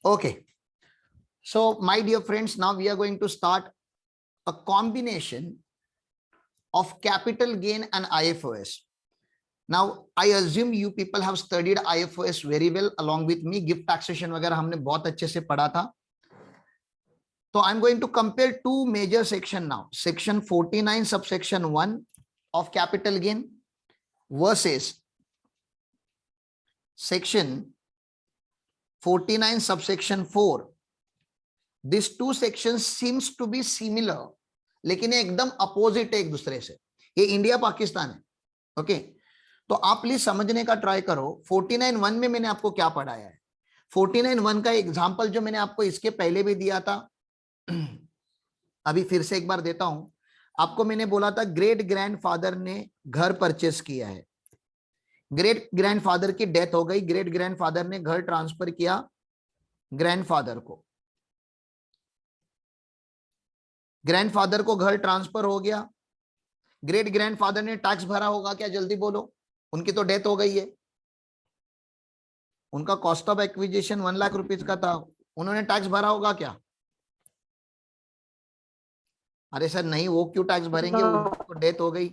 Okay. So, my dear friends, now we are going to start a combination of capital gain and IFOS. Now, I assume you people have studied IFOS very well along with me. Gift taxation वगैरह हमने बहुत अच्छे से पढ़ा था. So, I'm going to compare two major sections now. Section 49 subsection 1 of capital gain versus section 49 subsection 4. These two sections seems to be similar, लेकिन ये एकदम अपोजिट है एक दूसरे से. ये इंडिया पाकिस्तान है. ओके, तो आप प्लीज समझने का ट्राई करो. 49(1) में मैंने आपको क्या पढ़ाया है. 49(1) का एग्जांपल जो मैंने आपको इसके पहले भी दिया था, अभी फिर से एक बार देता हूं आपको. मैंने बोला था ग्रेट ग्रैंडफादर ने घर परचेस किया है. ग्रेट ग्रैंडफादर की डेथ हो गई. ग्रेट ग्रैंडफादर ने घर ट्रांसफर किया ग्रैंडफादर को. ग्रैंडफादर को घर ट्रांसफर हो गया. ग्रेट ग्रैंडफादर ने टैक्स भरा होगा क्या? जल्दी बोलो. उनकी तो डेथ हो गई है. उनका cost of acquisition 1 lakh rupees का था. उन्होंने टैक्स भरा होगा क्या? अरे सर नहीं, वो क्यों टैक्स भरेंगे? उनको डेथ हो गई,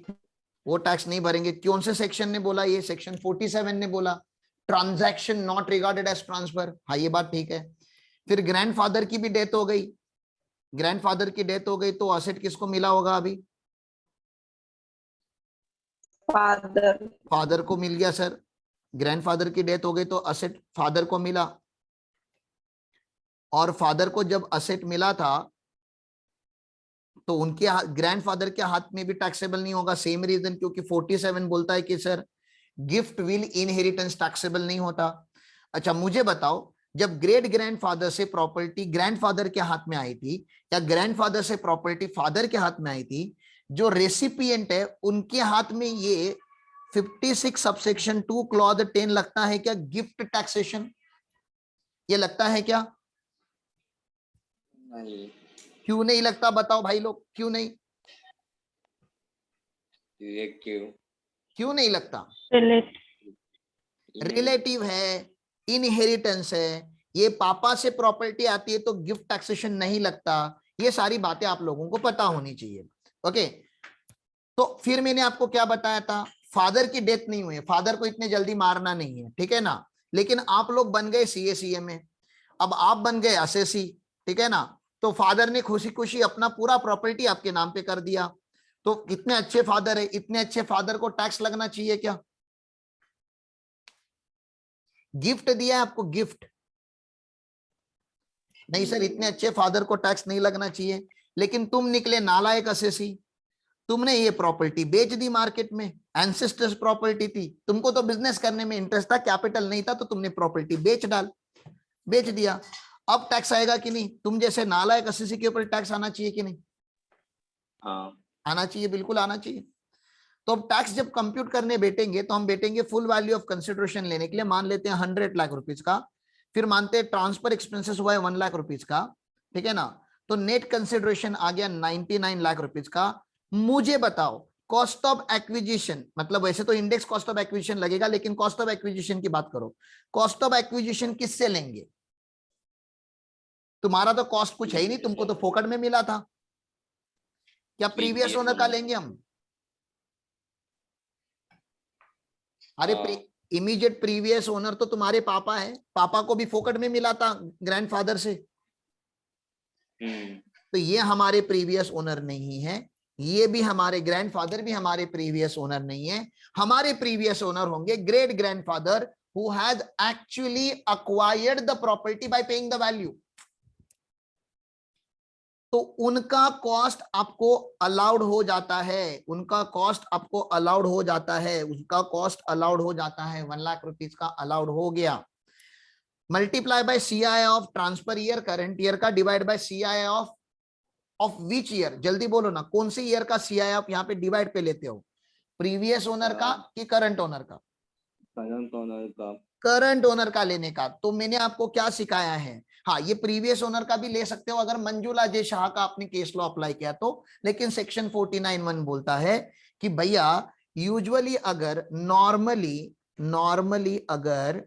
वो टैक्स नहीं भरेंगे. कौन से सेक्शन ने बोला? ये सेक्शन 47 ने बोला transaction not regarded as transfer. हाँ, ये बात ठीक है. फिर ग्रैंडफादर की भी डेथ हो गई. ग्रैंडफादर की डेथ हो गई तो असेट किसको मिला होगा? अभी फादर को मिल गया सर. ग्रैंडफादर की डेथ हो गई तो असेट फादर को मिला. और फादर को जब असेट मिला था तो उनके ग्रैंडफादर के हाथ में भी टैक्सेबल नहीं होगा. सेम रीजन, क्योंकि 47 बोलता है कि sir gift will inheritance taxable नहीं होता. अच्छा, मुझे बताओ, जब ग्रेट ग्रैंडफादर से प्रॉपर्टी ग्रैंडफादर के हाथ में आई थी या ग्रैंडफादर से प्रॉपर्टी फादर के हाथ में आई थी, जो रेसिपिएंट है उनके हाथ में ये 56 सबसेक्शन 2 क्लॉज 10 लगता है क्या? गिफ्ट टैक्सेशन ये लगता है क्या? नहीं. क्यों नहीं लगता? बताओ भाई लोग, क्यों नहीं? ये क्यों नहीं लगता? क्यों? रिलेटिव है, इनहेरिटेंस है. ये पापा से प्रॉपर्टी आती है तो गिफ्ट टैक्सेशन नहीं लगता. ये सारी बातें आप लोगों को पता होनी चाहिए. ओके, तो फिर मैंने आपको क्या बताया था? फादर की डेथ नहीं हुई है, फादर को इतने जल्दी मारना नहीं है, ठीक है ना. लेकिन आप लोग बन गए सीए में, अब आप बन गए असेसी, ठीक है ना. तो फादर ने खुशी खुशी अपना पूरा प्रॉपर्टी आपके नाम पे कर दिया. तो कितने अच्छे फादर है. इतने अच्छे फादर को टैक्स लगना चाहिए क्या? गिफ्ट दिया है आपको, गिफ्ट. नहीं सर, इतने अच्छे फादर को टैक्स नहीं लगना चाहिए. लेकिन तुम निकले नालायक असेसी. तुमने ये प्रॉपर्टी बेच दी मार्केट में. एंसेस्टर्स प्रॉपर्टी थी, तुमको तो बिजनेस करने में इंटरेस्ट था, कैपिटल नहीं था, तो तुमने प्रॉपर्टी बेच दिया. अब टैक्स आएगा कि नहीं? तुम जैसे नालायक असेसी के ऊपर टैक्स आना चाहिए कि नहीं? हाँ, आना चाहिए, बिल्कुल आना चाहिए. तो अब टैक्स जब कंप्यूट करने बैठेंगे तो हम बैठेंगे फुल वैल्यू ऑफ कंसिडरेशन लेने के लिए. मान लेते हैं 100 लाख रुपीज का. फिर मानते हैं ट्रांसफर एक्सपेंसेस हुआ है 1 लाख रुपीज का, ठीक है ना. तो नेट कंसिडरेशन आ गया 99 लाख रुपीज का. मुझे बताओ, कॉस्ट ऑफ एक्विजिशन, मतलब वैसे तो इंडेक्स कॉस्ट ऑफ एक्विजिशन लगेगा, लेकिन कॉस्ट ऑफ एक्विजिशन की बात करो. कॉस्ट ऑफ एक्विजिशन किससे लेंगे? तुम्हारा तो कॉस्ट कुछ है ही नहीं, तुमको तो फोकट में मिला था. क्या प्रीवियस ओनर का लेंगे हम? अरे इमीडिएट प्रीवियस ओनर तो तुम्हारे पापा है. पापा को भी फोकट में मिला था ग्रैंडफादर से. तो ये हमारे प्रीवियस ओनर नहीं है. ये भी हमारे ग्रैंडफादर भी हमारे प्रीवियस ओनर नहीं है. हमारे प्रीवियस ओनर होंगे great grandfather who has actually acquired the property bye paying the value. तो उनका कॉस्ट आपको अलाउड हो जाता है. उनका कॉस्ट आपको अलाउड हो जाता है. उसका कॉस्ट अलाउड हो जाता है. 1 लाख रुपीज का अलाउड हो गया. Multiply by CI of transfer year current year का, divide by CI of which year? जल्दी बोलो ना, कौन से ईयर का सीआई आप यहाँ पे डिवाइड पे लेते हो? प्रीवियस ओनर का कि करंट ओनर का? करंट ओनर का. करंट ओनर का लेने का. तो मैंने आपको क्या सिखाया है? हाँ, ये प्रीवियस ओनर का भी ले सकते हो अगर मंजूला जे शाह का आपने केस लॉ अप्लाई किया तो. लेकिन सेक्शन 49(1) बोलता है कि भैया यूजुअली अगर नॉर्मली अगर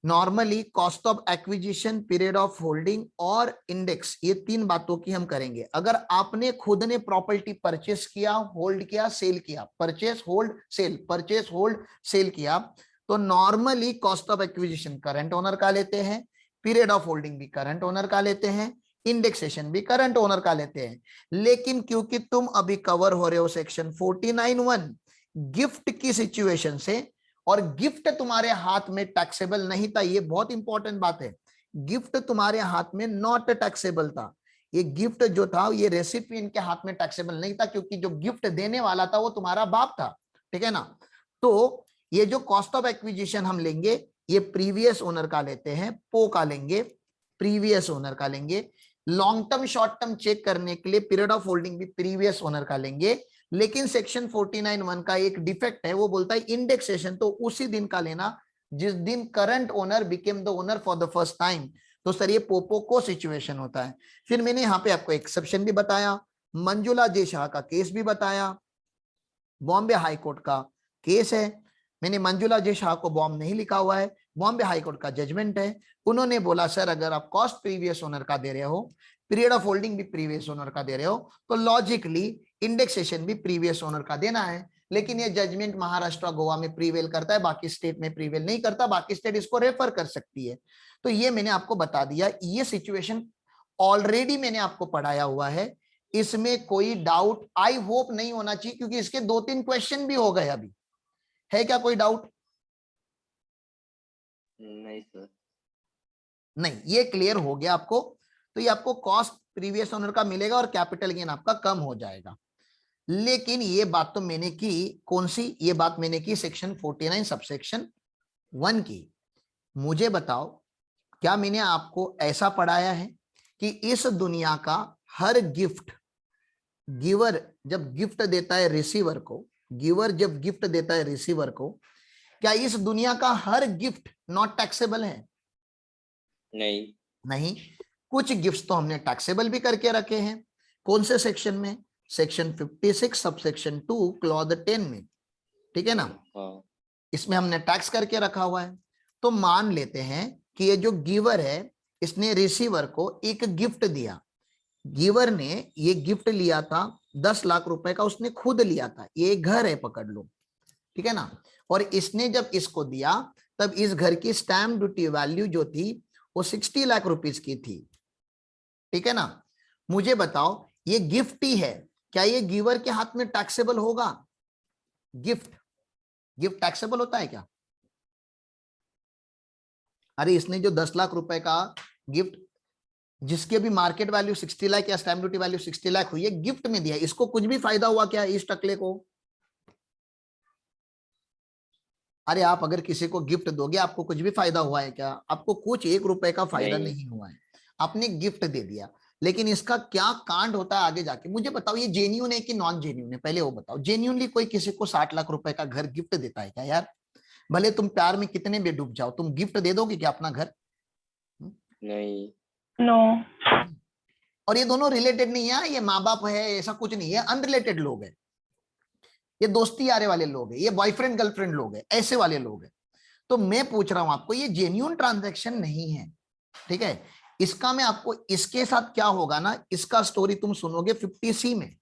normally cost of acquisition, period of holding और इंडेक्स, ये 3 बातों की हम करेंगे। अगर आपने खुद ने प्रॉपर्टी परचेस किया, होल्ड किया, सेल किया, purchase hold sell, purchase hold sell किया, तो normally cost of acquisition current owner का लेते हैं, पीरियड ऑफ होल्डिंग भी करंट ओनर का लेते हैं, इंडेक्सेशन भी करंट ओनर का लेते हैं। लेकिन क्योंकि तुम अभी कवर हो रहे हो सेक्शन 49(1) गिफ्ट की सिचुएशन से, और गिफ्ट तुम्हारे हाथ में टैक्सेबल नहीं था, ये बहुत इंपॉर्टेंट बात है, गिफ्ट तुम्हारे हाथ में नॉट टैक्सेबल था। ये गिफ्ट जो था ये रेसिपिएंट के हाथ में टैक्सेबल नहीं था, क्योंकि जो गिफ्ट देने वाला था वो तुम्हारा बाप था, ठीक है ना। तो ये जो कॉस्ट ऑफ एक्विजिशन हम लेंगे, ये प्रीवियस ओनर का लेते हैं, पो का लेंगे, प्रीवियस ओनर का लेंगे। Long term short term check करने के लिए पीरियड ऑफ होल्डिंग भी प्रीवियस ओनर का लेंगे। लेकिन सेक्शन 49(1) का एक डिफेक्ट है, वो बोलता है इंडेक्सेशन तो उसी दिन का लेना जिस दिन current owner became the owner for the first time. तो सर ये पोपो को सिचुएशन होता है। फिर मैंने यहाँ पे आपको एक्सेप्शन भी बताया, मंजुला जे शाह का केस भी बताया, बॉम्बे हाई कोर्ट का केस है। मैंने मंजुला जे शाह को बॉम्ब नहीं लिखा हुआ है, बॉम्बे हाई कोर्ट का जजमेंट है। उन्होंने बोला सर अगर आप कॉस्ट प्रीवियस ओनर का दे रहे हो, पीरियड ऑफ होल्डिंग भी प्रीवियस ओनर का दे रहे हो, तो लॉजिकली इंडेक्सेशन भी प्रीवियस ओनर का देना है। लेकिन ये जजमेंट महाराष्ट्र गोवा में प्रीवेल करता है, बाकी स्टेट में प्रीवेल नहीं करता, बाकी स्टेट इसको रेफर कर सकती है। तो ये मैंने आपको बता दिया, ये सिचुएशन ऑलरेडी मैंने आपको पढ़ाया हुआ है, इसमें कोई डाउट आई होप नहीं होना चाहिए, क्योंकि इसके 2-3 क्वेश्चन भी हो गए अभी। है क्या कोई डाउट? नहीं सर। नहीं, ये क्लियर हो गया आपको। तो ये आपको कॉस्ट प्रीवियस ओनर का मिलेगा और कैपिटल गेन आपका कम हो जाएगा। लेकिन ये बात तो मैंने की, कौन सी? ये बात मैंने की सेक्शन 49 सबसेक्शन 1 की। मुझे बताओ, क्या मैंने आपको ऐसा पढ़ाया है कि इस दुनिया का हर गिफ्ट, गिवर जब गिफ्ट देता है रिसीवर को, गिवर जब गिफ्ट देता है रिसीवर को, क्या इस दुनिया का हर गिफ्ट नॉट टैक्सेबल है? नहीं। नहीं, कुछ गिफ्ट्स तो हमने टैक्सेबल भी करके रखे हैं। कौन से सेक्शन में? सेक्शन 56 सबसेक्शन 2 क्लॉज 10 में, ठीक है ना। हाँ। इसमें हमने टैक्स करके रखा हुआ है। तो मान लेते हैं कि ये जो गिवर है, इसने रिसीवर को एक गिफ्ट दिया। गिवर ने ये गिफ्ट लिया था 10 लाख रुपए का, उसने खुद लिया था, ये घर है पकड़ लो, ठीक है ना। और इसने जब इसको दिया, तब इस घर की स्टैम्प ड्यूटी वैल्यू जो थी वो 60 लाख रुपीस की थी, ठीक है ना। मुझे बताओ, ये गिफ्ट ही है, क्या ये गिवर के हाथ में टैक्सेबल होगा? गिफ्ट, गिफ्ट टैक्सेबल होता है क्या? अरे इसने जो 10 लाख रुपए का गिफ्ट, जिसकी अभी मार्केट वैल्यू 60 लाख या स्टैम्प ड्यूटी वैल्यू 60 लाख हुई है, गिफ्ट में दिया, इसको कुछ भी फायदा हुआ क्या इस टकले को? अरे आप अगर किसी को गिफ्ट दोगे, आपको कुछ भी फायदा हुआ है क्या? आपको कुछ 1 रुपए का फायदा नहीं हुआ है, आपने गिफ्ट दे दिया। लेकिन इसका क्या कांड होता है आगे जाके, मुझे बताओ, ये जेन्यून है कि नॉन जेन्यून है? पहले वो बताओ, जेन्यूनली कोई किसी को 60 लाख रुपए का घर गिफ्ट देता है क्या यार? भले तुम प्यार में कितने भी डूब जाओ, तुम गिफ्ट दे दोगे क्या अपना घर? नहीं। नो। और ये दोनों रिलेटेड नहीं है, ये माँ बाप है ऐसा कुछ नहीं है, अनरिलेटेड लोग हैं, ये दोस्ती यारे वाले लोग हैं, ये बॉयफ्रेंड गर्लफ्रेंड लोग हैं, ऐसे वाले लोग हैं। तो मैं पूछ रहा हूं आपको, ये जेन्यून ट्रांजैक्शन नहीं है, ठीक है। इसका मैं आपको, इसके साथ क्या होगा ना, इसका स्टोरी तुम सुनोगे 50C में,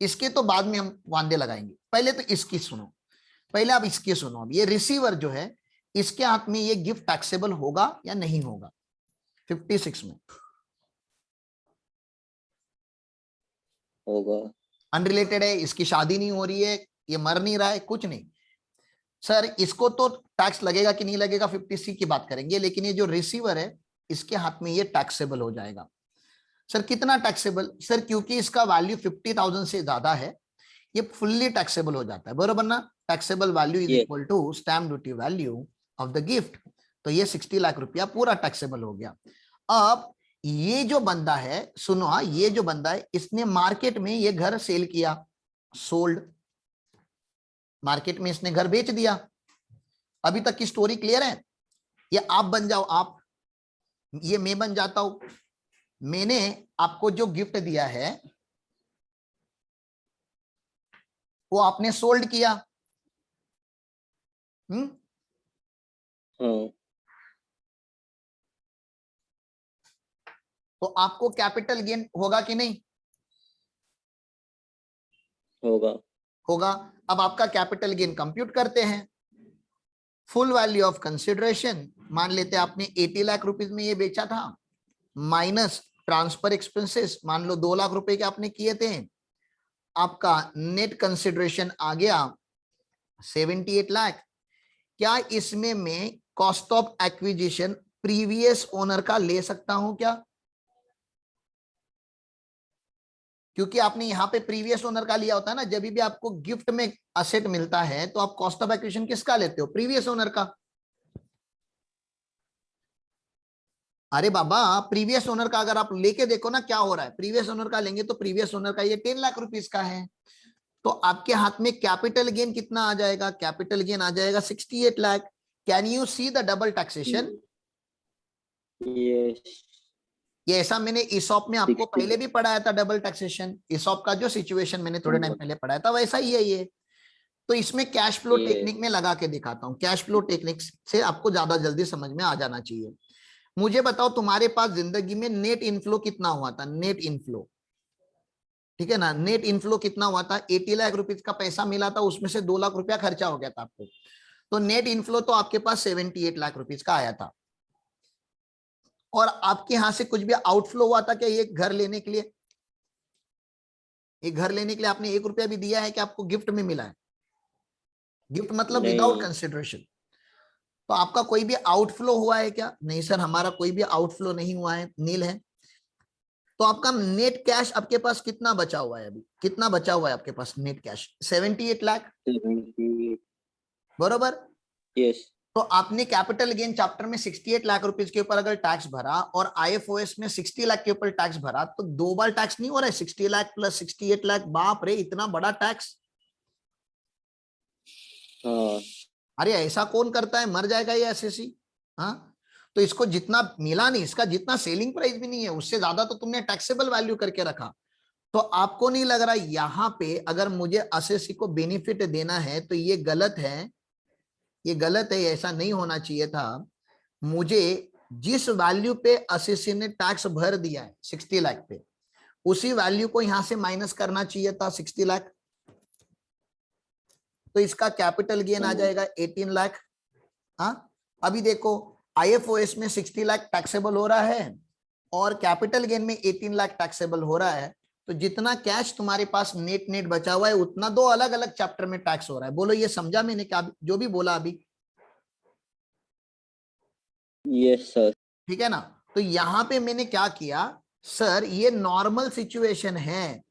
इसके तो बाद में हम वांदे लगाएंगे, पहले तो इसकी सुनो, पहले आप इसकी सुनो। अब ये रिसीवर जो है, इसके हाथ में ये गिफ्ट टैक्सेबल होगा या नहीं होगा 56 में? होगा। अनरिलेटेड है, इसकी शादी नहीं हो रही है, ये मर नहीं रहा है, कुछ नहीं। सर इसको तो टैक्स लगेगा कि नहीं लगेगा 50C की बात करेंगे, लेकिन ये जो रिसीवर है, इसके हाथ में ये टैक्सेबल हो जाएगा। सर कितना टैक्सेबल? सर क्योंकि इसका वैल्यू 50,000 से ज्यादा है, ये फुल्ली टैक्सेबल हो जाता है, बरोबर ना। टैक्सेबल वैल्यू इज ये equal to stamp duty value of the gift. तो ये 60 लाख रुपया पूरा टैक्सेबल हो गया। अब ये जो बंदा है, सुनो हाँ, ये जो बंदा है, इसने मार्केट में ये घर सेल किया, सोल्ड, मार्केट में इसने घर बेच दिया। अभी तक की स्टोरी क्लियर है? ये आप बन जाओ, आप, ये मैं बन जाता हूं। मैंने आपको जो गिफ्ट दिया है वो आपने सोल्ड किया, हाँ। तो आपको कैपिटल गेन होगा कि नहीं? होगा। होगा। अब आपका कैपिटल गेन कंप्यूट करते हैं। फुल वैल्यू ऑफ कंसिडरेशन मान लेते हैं आपने 80 लाख रुपीज में ये बेचा था, माइनस ट्रांसफर एक्सपेंसेस मान लो 2 लाख रुपए के आपने किए थे, आपका नेट कंसिडरेशन आ गया 78 लाख। क्या इसमें मैं cost of acquisition previous owner का ले सकता हूं क्या? क्योंकि आपने यहां पे प्रीवियस ओनर का लिया होता है ना, जब भी आपको गिफ्ट में असेट मिलता है तो आप कॉस्ट ऑफ एक्विजिशन किसका लेते हो? प्रीवियस ओनर का। अरे बाबा, प्रीवियस ओनर का अगर आप लेके देखो ना क्या हो रहा है, प्रीवियस ओनर का लेंगे तो प्रीवियस ओनर का ये 10 लाख रुपीस का है, तो आपके हाथ में कैपिटल गेन कितना आ जाएगा? कैपिटल गेन आ जाएगा 68 lakh. Can you see the double taxation? Yes. ये ऐसा मैंने ईसॉप में आपको पहले भी पढ़ाया था, डबल टैक्सेशन। ईसॉप का जो सिचुएशन मैंने थोड़े टाइम पहले पढ़ाया था वैसा ही है ये। तो इसमें कैश फ्लो टेक्निक में लगा के दिखाता हूं। कैश फ्लो टेक्निक से आपको ज्यादा जल्दी समझ में आ जाना चाहिए। मुझे बताओ तुम्हारे पास जिंदगी में नेट इनफ्लो कितना हुआ था? नेट इनफ्लो, ठीक है ना, नेट इनफ्लो कितना हुआ था? 80 लाख रुपीज का पैसा मिला था, उसमें से 2 लाख रुपया खर्चा हो गया था आपको, तो नेट इनफ्लो तो आपके पास 78 लाख रुपीज का आया था। और आपके यहां से कुछ भी आउटफ्लो हुआ था क्या? ये घर लेने के लिए, एक घर लेने के लिए आपने 1 रुपया भी दिया है कि आपको गिफ्ट में मिला है? गिफ्ट मतलब विदाउट कंसिडरेशन। तो आपका कोई भी आउटफ्लो हुआ है क्या? नहीं सर, हमारा कोई भी आउटफ्लो नहीं हुआ है, नील है। तो आपका नेट कैश आपके पास कितना बचा हुआ है? अभी कितना बचा हुआ है आपके पास नेट कैश? 78 लाख, बरोबर। यस। तो आपने कैपिटल गेन चैप्टर में 68 लाख रुपीस के ऊपर अगर टैक्स भरा और आईएफओएस में 60 लाख के ऊपर टैक्स भरा, तो 2 बार टैक्स नहीं हो रहा है? 60 लाख प्लस 68 लाख, बाप रे, इतना बड़ा टैक्स। हाँ। अरे ऐसा कौन करता है, मर जाएगा ये एसएससी। हाँ, तो इसको जितना मिला नहीं, इसका जितना सेलिंग प्राइस भी नहीं है, उससे ज्यादा तो तुमने टैक्सेबल वैल्यू करके रखा। तो आपको नहीं लग रहा यहां पे अगर मुझे एसएससी को बेनिफिट देना है तो ये गलत है? ये गलत है, ऐसा नहीं होना चाहिए था। मुझे जिस वैल्यू पे एसएससी ने टैक्स भर दिया है 60 लाख पे, उसी वैल्यू को यहां से माइनस करना चाहिए था 60 लाख। तो इसका कैपिटल गेन आ जाएगा 18 लाख। हाँ, अभी देखो आईएफओएस में 60 लाख टैक्सेबल हो रहा है और कैपिटल गेन में 18 लाख टैक्सेबल हो रहा है। तो जितना कैश तुम्हारे पास नेट नेट बचा हुआ है, उतना 2 अलग अलग चैप्टर में टैक्स हो रहा है। बोलो ये समझा मैंने क्या जो भी बोला अभी? Yes sir. ठीक है ना। तो यहां पे मैंने क्या किया, सर ये नॉर्मल सिचुएशन है,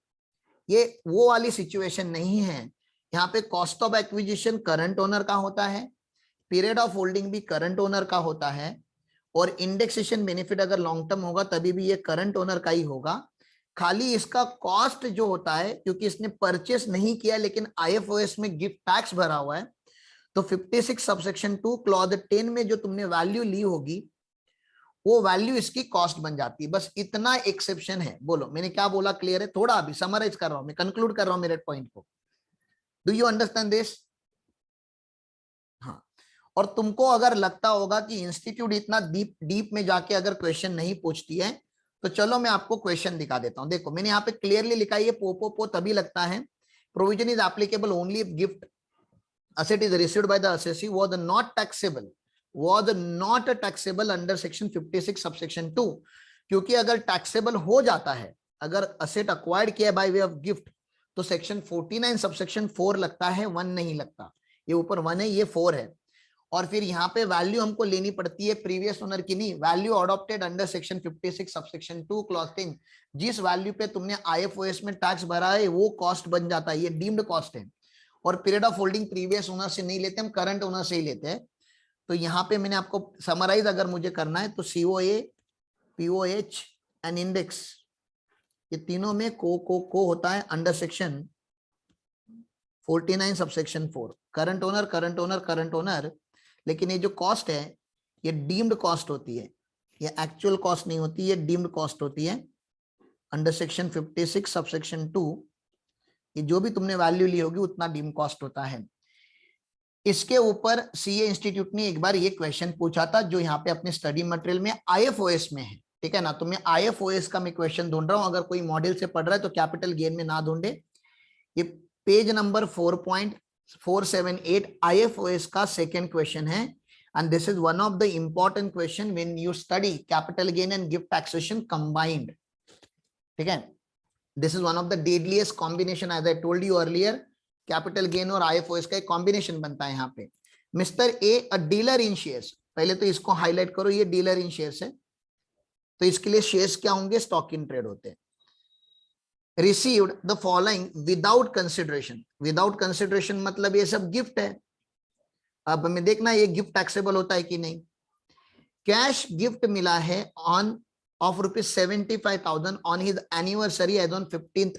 ये वो वाली सिचुएशन नहीं है। यहाँ पे cost of acquisition current owner का होता है, पीरियड ऑफ होल्डिंग भी करंट ओनर का होता है, और इंडेक्सेशन बेनिफिट अगर लॉन्ग टर्म होगा तभी भी ये करंट ओनर का ही होगा। खाली इसका कॉस्ट जो होता है, क्योंकि इसने परचेस नहीं किया लेकिन आईएफओएस में गिफ्ट टैक्स भरा हुआ है, तो 56 सबसेक्शन 2 क्लॉज 10 में जो तुमने वैल्यू ली होगी वो वैल्यू इसकी कॉस्ट बन जाती है। बस इतना एक्सेप्शन है। बोलो मैंने क्या बोला, क्लियर है? थोड़ा अभी समराइज कर रहा हूं मैं, कंक्लूड कर रहा हूं मेरे पॉइंट को। Do you understand this? हाँ। और तुमको अगर लगता होगा कि इंस्टीट्यूट इतना डीप डीप में जाके अगर क्वेश्चन नहीं पूछती है, तो चलो मैं आपको क्वेश्चन दिखा देता हूं। देखो मैंने यहाँ पे क्लियरली लिखा है, ये पो तभी लगता है। Provision is applicable only if gift asset is received by the assessee was not taxable under section 56 subsection 2। क्योंकि अगर टैक्सेबल हो जाता है, अगर असेट अक्वायर्ड किया बाय वे ऑफ गिफ्ट, तो सेक्शन 49 सबसेक्शन 4 लगता है, 1 नहीं लगता। ये ऊपर 1 है, ये 4 है। और फिर यहाँ पे वैल्यू हमको लेनी पड़ती है प्रीवियस ओनर की नहीं, value adopted under section 56 subsection 2 clause 10। जिस वैल्यू पे तुमने आईएफओएस में टैक्स भरा है वो कॉस्ट बन जाता है, ये डीम्ड कॉस्ट है। और period of holding previous owner से नहीं लेते हम, करंट ओनर से ही लेते हैं। तो यहाँ पे मैंने आपको समराइज अगर मुझे करना है तो सीओए, पीओएच एंड इंडेक्स, ये तीनों में को होता है under section 49 subsection 4। Current owner current owner current owner, लेकिन ये जो कॉस्ट है ये डीम्ड कॉस्ट होती है, ये एक्चुअल कॉस्ट नहीं होती, ये डीम्ड कॉस्ट होती है अंडर सेक्शन 56 सबसेक्शन 2। ये जो भी तुमने वैल्यू ली होगी उतना डीम कॉस्ट होता है। इसके ऊपर सीए इंस्टीट्यूट ने एक बार ये क्वेश्चन पूछा था, जो यहाँ पे अपने स्टडी मटेरियल में आईएफओएस में है। ठीक है ना। तो मैं IFOS का मैं क्वेश्चन ढूंढ रहा हूं, अगर कोई मॉडल से पढ़ रहा है तो कैपिटल गेन में ना ढूंढे। ये पेज नंबर 4.478 IFOS का सेकेंड क्वेश्चन है, and this is one of the important question when you study capital gain and gift taxation combined. ठीक है, this is one of the deadliest combination as I told you earlier. Capital gain और IFOS का एक combination बनता है यहाँ पे। Mister A a dealer in shares, पहले तो इसको हाईलाइट करो, ये डीलर इन शेयर्स है, तो इसके लिए शेयर्स क्या होंगे, स्टॉक इन ट्रेड होते हैं। Received the following without consideration, without consideration मतलब ये सब गिफ्ट है। अब हमें देखना ये गिफ्ट टैक्सेबल होता है कि नहीं। कैश गिफ्ट मिला है on of ₹75,000 on his anniversary as on 15th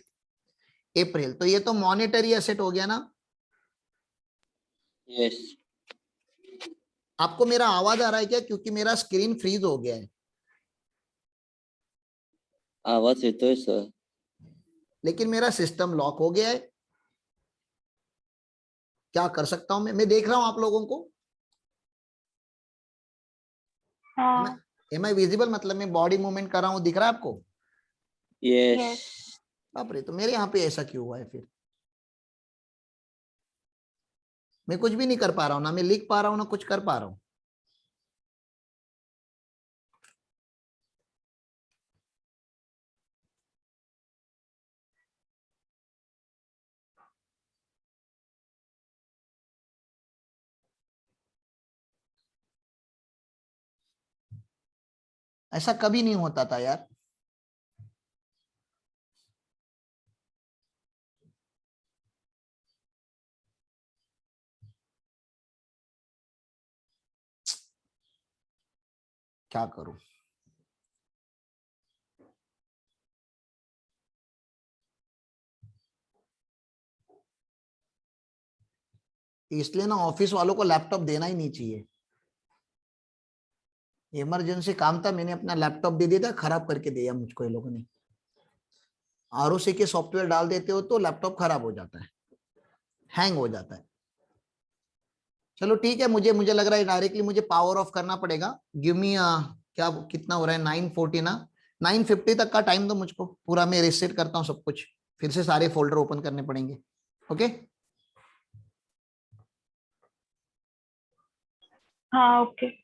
April, तो ये तो मॉनेटरी एसेट हो गया ना। यस। आपको मेरा आवाज आ रहा है क्या, क्योंकि मेरा स्क्रीन फ्रीज हो गया है। आवाज येतोय सर। लेकिन मेरा सिस्टम लॉक हो गया है, क्या कर सकता हूं मैं देख रहा हूं आप लोगों को। हाँ। एम आई विजिबल, मतलब मैं बॉडी मूवमेंट कर रहा हूं, दिख रहा है आपको। यस। बाप रे, तो मेरे यहाँ पे ऐसा क्यों हुआ है फिर। मैं कुछ भी नहीं कर पा रहा हूं, ना मैं लिख पा रहा हूं ना कुछ कर पा रहा हूं। ऐसा कभी नहीं होता था यार। क्या करूं। इसलिए ना ऑफिस वालों को लैपटॉप देना ही नहीं चाहिए। इमरजेंसी काम था, मैंने अपना लैपटॉप दे दिया था, खराब करके दिया मुझको ये लोगों ने। ROC के सॉफ्टवेयर डाल देते हो तो लैपटॉप खराब हो जाता है, हैंग हो जाता है। चलो ठीक है, मुझे लग रहा है डायरेक्टली मुझे पावर ऑफ करना पड़ेगा। गिव मी क्या कितना हो रहा है, 9:40 ना, 9:50 तक का टाइम दो मुझको पूरा, मैं रिसेट करता हूँ सब कुछ, फिर से सारे फोल्डर ओपन करने पड़ेंगे। ओके हाँ ओके।